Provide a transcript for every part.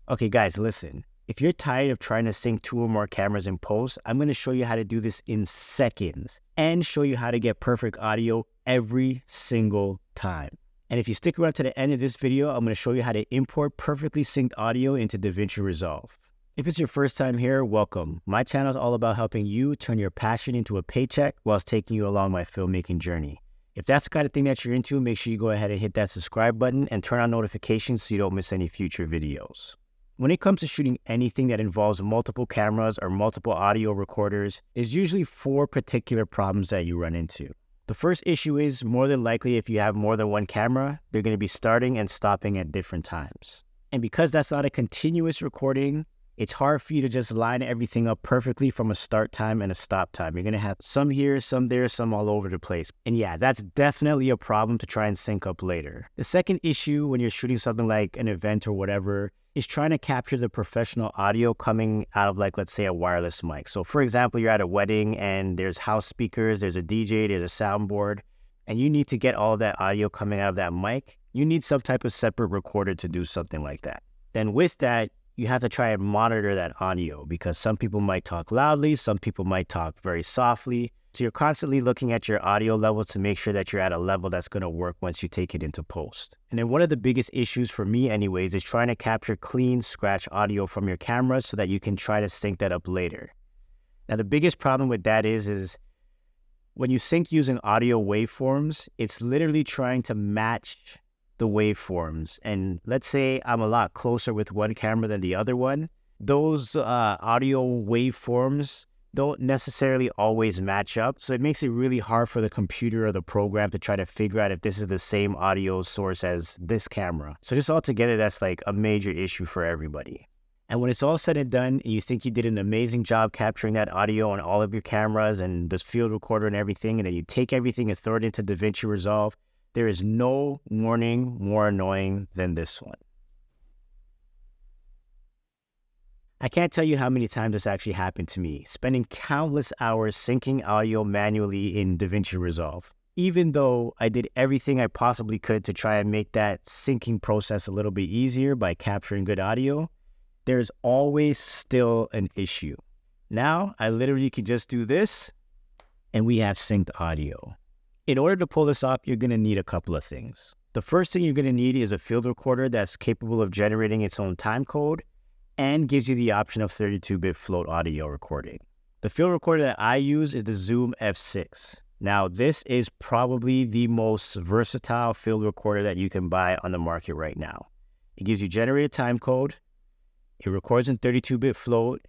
Okay, guys, listen. If you're tired of trying to sync 2 or more cameras in post, I'm going to show you how to do this in seconds and show you how to get perfect audio every single time. And if you stick around to the end of this video, I'm going to show you how to import perfectly synced audio into DaVinci Resolve. If it's your first time here, welcome. My channel is all about helping you turn your passion into a paycheck whilst taking you along my filmmaking journey. If that's the kind of thing that you're into, make sure you go ahead and hit that subscribe button and turn on notifications so you don't miss any future videos. When it comes to shooting anything that involves multiple cameras or multiple audio recorders, there's usually 4 particular problems that you run into. The first issue is, more than likely, if you have more than one camera, they're going to be starting and stopping at different times. And because that's not a continuous recording, it's hard for you to just line everything up perfectly from a start time and a stop time. You're going to have some here, some there, some all over the place. And yeah, that's definitely a problem to try and sync up later. The second issue when you're shooting something like an event or whatever is trying to capture the professional audio coming out of, like, let's say, a wireless mic. So for example, you're at a wedding and there's house speakers, there's a DJ, there's a soundboard, and you need to get all of that audio coming out of that mic. You need some type of separate recorder to do something like that. Then with that, you have to try and monitor that audio because some people might talk loudly, some people might talk very softly. So you're constantly looking at your audio levels to make sure that you're at a level that's going to work once you take it into post. And then one of the biggest issues for me anyways is trying to capture clean scratch audio from your camera so that you can try to sync that up later. Now the biggest problem with that is when you sync using audio waveforms, it's literally trying to match the waveforms. And let's say I'm a lot closer with one camera than the other one. Those audio waveforms don't necessarily always match up. So it makes it really hard for the computer or the program to try to figure out if this is the same audio source as this camera. So just altogether, that's like a major issue for everybody. And when it's all said and done, and you think you did an amazing job capturing that audio on all of your cameras and this field recorder and everything, and then you take everything and throw it into DaVinci Resolve, there is no warning more annoying than this one. I can't tell you how many times this actually happened to me, spending countless hours syncing audio manually in DaVinci Resolve. Even though I did everything I possibly could to try and make that syncing process a little bit easier by capturing good audio, there's always still an issue. Now, I literally can just do this, and we have synced audio. In order to pull this off, you're going to need a couple of things. The first thing you're going to need is a field recorder that's capable of generating its own timecode and gives you the option of 32-bit float audio recording. The field recorder that I use is the Zoom F6. Now, this is probably the most versatile field recorder that you can buy on the market right now. It gives you generated timecode. It records in 32-bit float.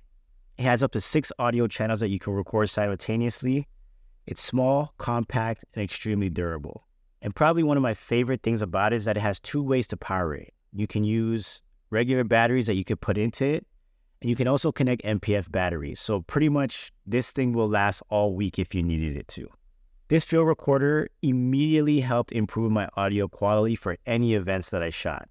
It has up to 6 audio channels that you can record simultaneously. It's small, compact, and extremely durable. And probably one of my favorite things about it is that it has 2 ways to power it. You can use regular batteries that you could put into it, and you can also connect MPF batteries. So pretty much this thing will last all week if you needed it to. This field recorder immediately helped improve my audio quality for any events that I shot.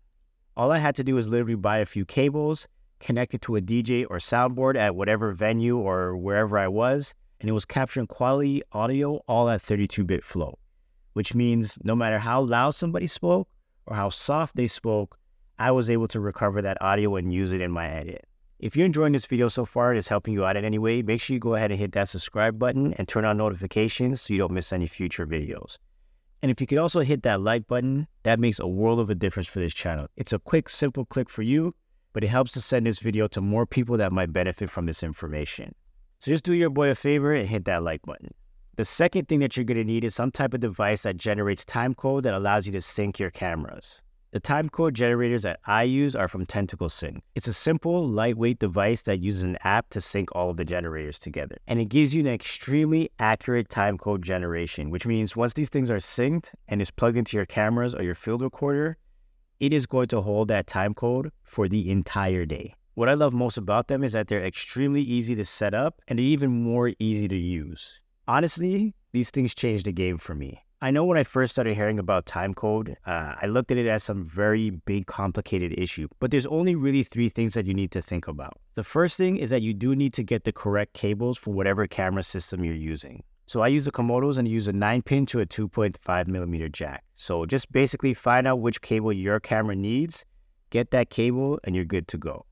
All I had to do was literally buy a few cables, connect it to a DJ or soundboard at whatever venue or wherever I was, and it was capturing quality audio all at 32-bit float, which means no matter how loud somebody spoke or how soft they spoke, I was able to recover that audio and use it in my edit. If you're enjoying this video so far and it's helping you out in any way, make sure you go ahead and hit that subscribe button and turn on notifications so you don't miss any future videos. And if you could also hit that like button, that makes a world of a difference for this channel. It's a quick, simple click for you, but it helps to send this video to more people that might benefit from this information. So just do your boy a favor and hit that like button. The second thing that you're going to need is some type of device that generates timecode that allows you to sync your cameras. The timecode generators that I use are from TENTACLE. It's a simple, lightweight device that uses an app to sync all of the generators together. And it gives you an extremely accurate timecode generation, which means once these things are synced and is plugged into your cameras or your field recorder, it is going to hold that timecode for the entire day. What I love most about them is that they're extremely easy to set up and they're even more easy to use. Honestly, these things changed the game for me. I know when I first started hearing about timecode, I looked at it as some very big, complicated issue, but there's only really 3 things that you need to think about. The first thing is that you do need to get the correct cables for whatever camera system you're using. So I use the KOMODOs and use a 9-pin to a 2.5mm jack. So just basically find out which cable your camera needs, get that cable, and you're good to go.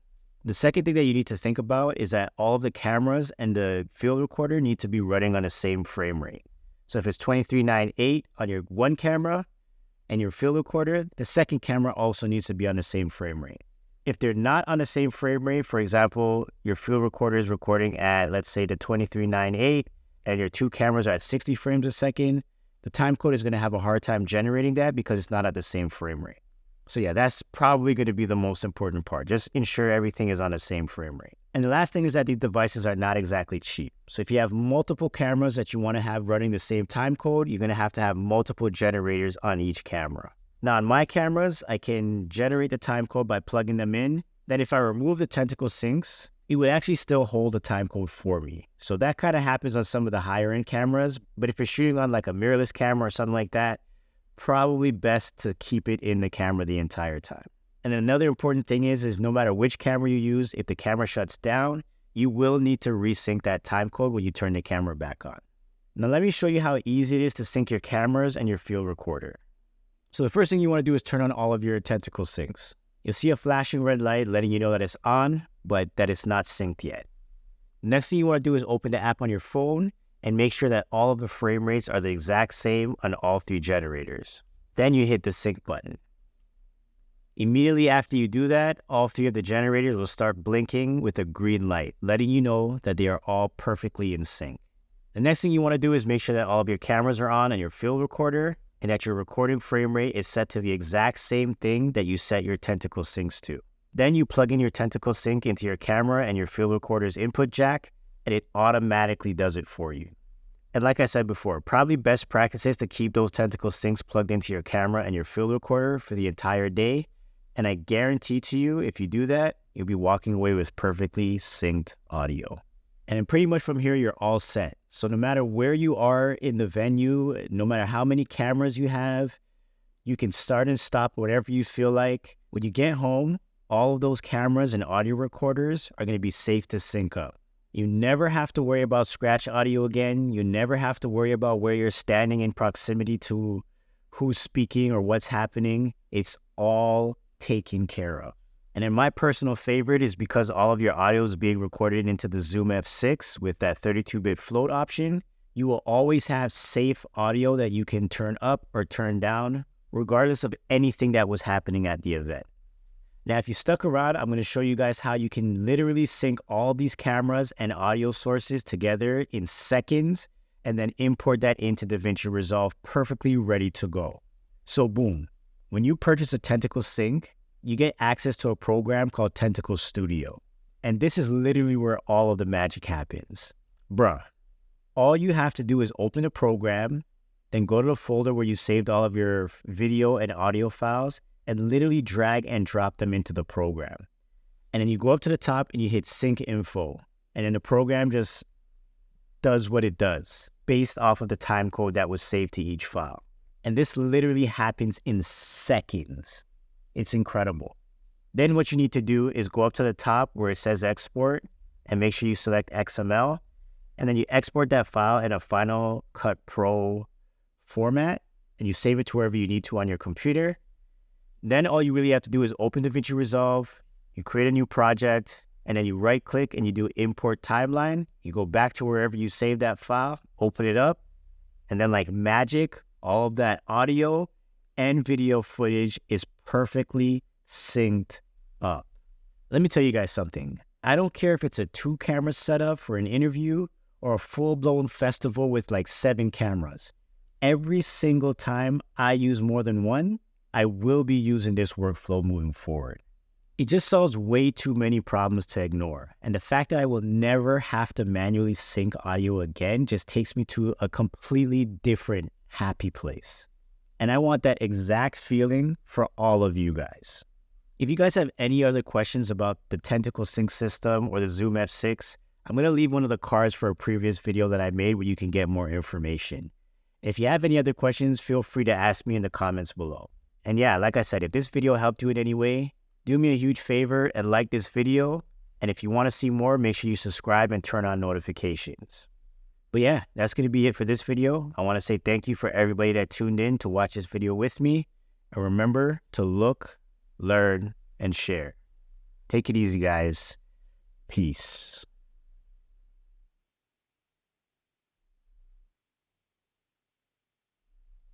The second thing that you need to think about is that all of the cameras and the field recorder need to be running on the same frame rate. So if it's 2398 on your one camera and your field recorder, the second camera also needs to be on the same frame rate. If they're not on the same frame rate, for example, your field recorder is recording at, let's say, the 2398 and your two cameras are at 60 frames a second, the timecode is going to have a hard time generating that because it's not at the same frame rate. So yeah, that's probably going to be the most important part. Just ensure everything is on the same frame rate. And the last thing is that these devices are not exactly cheap. So if you have multiple cameras that you want to have running the same timecode, you're going to have multiple generators on each camera. Now on my cameras, I can generate the timecode by plugging them in. Then if I remove the Tentacle syncs, it would actually still hold the timecode for me. So that kind of happens on some of the higher end cameras. But if you're shooting on like a mirrorless camera or something like that, probably best to keep it in the camera the entire time. And then another important thing is no matter which camera you use, if the camera shuts down, you will need to resync that timecode when you turn the camera back on. Now let me show you how easy it is to sync your cameras and your field recorder. So the first thing you want to do is turn on all of your Tentacle syncs. You'll see a flashing red light letting you know that it's on, but that it's not synced yet. Next thing you want to do is open the app on your phone and make sure that all of the frame rates are the exact same on all three generators. Then you hit the sync button. Immediately after you do that, all three of the generators will start blinking with a green light, letting you know that they are all perfectly in sync. The next thing you want to do is make sure that all of your cameras are on your field recorder and that your recording frame rate is set to the exact same thing that you set your Tentacle syncs to. Then you plug in your Tentacle sync into your camera and your field recorder's input jack, and it automatically does it for you. And like I said before, probably best practice is to keep those Tentacle syncs plugged into your camera and your field recorder for the entire day. And I guarantee to you, if you do that, you'll be walking away with perfectly synced audio. And then pretty much from here, you're all set. So no matter where you are in the venue, no matter how many cameras you have, you can start and stop whatever you feel like. When you get home, all of those cameras and audio recorders are going to be safe to sync up. You never have to worry about scratch audio again. You never have to worry about where you're standing in proximity to who's speaking or what's happening. It's all taken care of. And then my personal favorite is because all of your audio is being recorded into the Zoom F6 with that 32-bit float option, you will always have safe audio that you can turn up or turn down, regardless of anything that was happening at the event. Now, if you stuck around, I'm going to show you guys how you can literally sync all these cameras and audio sources together in seconds and then import that into DaVinci Resolve perfectly ready to go. So boom, when you purchase a Tentacle sync, you get access to a program called Tentacle Studio. And this is literally where all of the magic happens. Bruh, all you have to do is open a program, then go to the folder where you saved all of your video and audio files, and literally drag and drop them into the program. And then you go up to the top and you hit Sync Info. And then the program just does what it does based off of the time code that was saved to each file. And this literally happens in seconds. It's incredible. Then what you need to do is go up to the top where it says Export and make sure you select XML. And then you export that file in a Final Cut Pro format and you save it to wherever you need to on your computer. Then all you really have to do is open DaVinci Resolve, you create a new project, and then you right click and you do Import Timeline. You go back to wherever you saved that file, open it up, and then like magic, all of that audio and video footage is perfectly synced up. Let me tell you guys something. I don't care if it's a 2-camera setup for an interview or a full-blown festival with like 7 cameras. Every single time I use more than one, I will be using this workflow moving forward. It just solves way too many problems to ignore. And the fact that I will never have to manually sync audio again just takes me to a completely different happy place. And I want that exact feeling for all of you guys. If you guys have any other questions about the Tentacle Sync system or the Zoom F6, I'm going to leave one of the cards for a previous video that I made where you can get more information. If you have any other questions, feel free to ask me in the comments below. And yeah, like I said, if this video helped you in any way, do me a huge favor and like this video. And if you want to see more, make sure you subscribe and turn on notifications. But yeah, that's going to be it for this video. I want to say thank you for everybody that tuned in to watch this video with me. And remember to look, learn, and share. Take it easy, guys. Peace.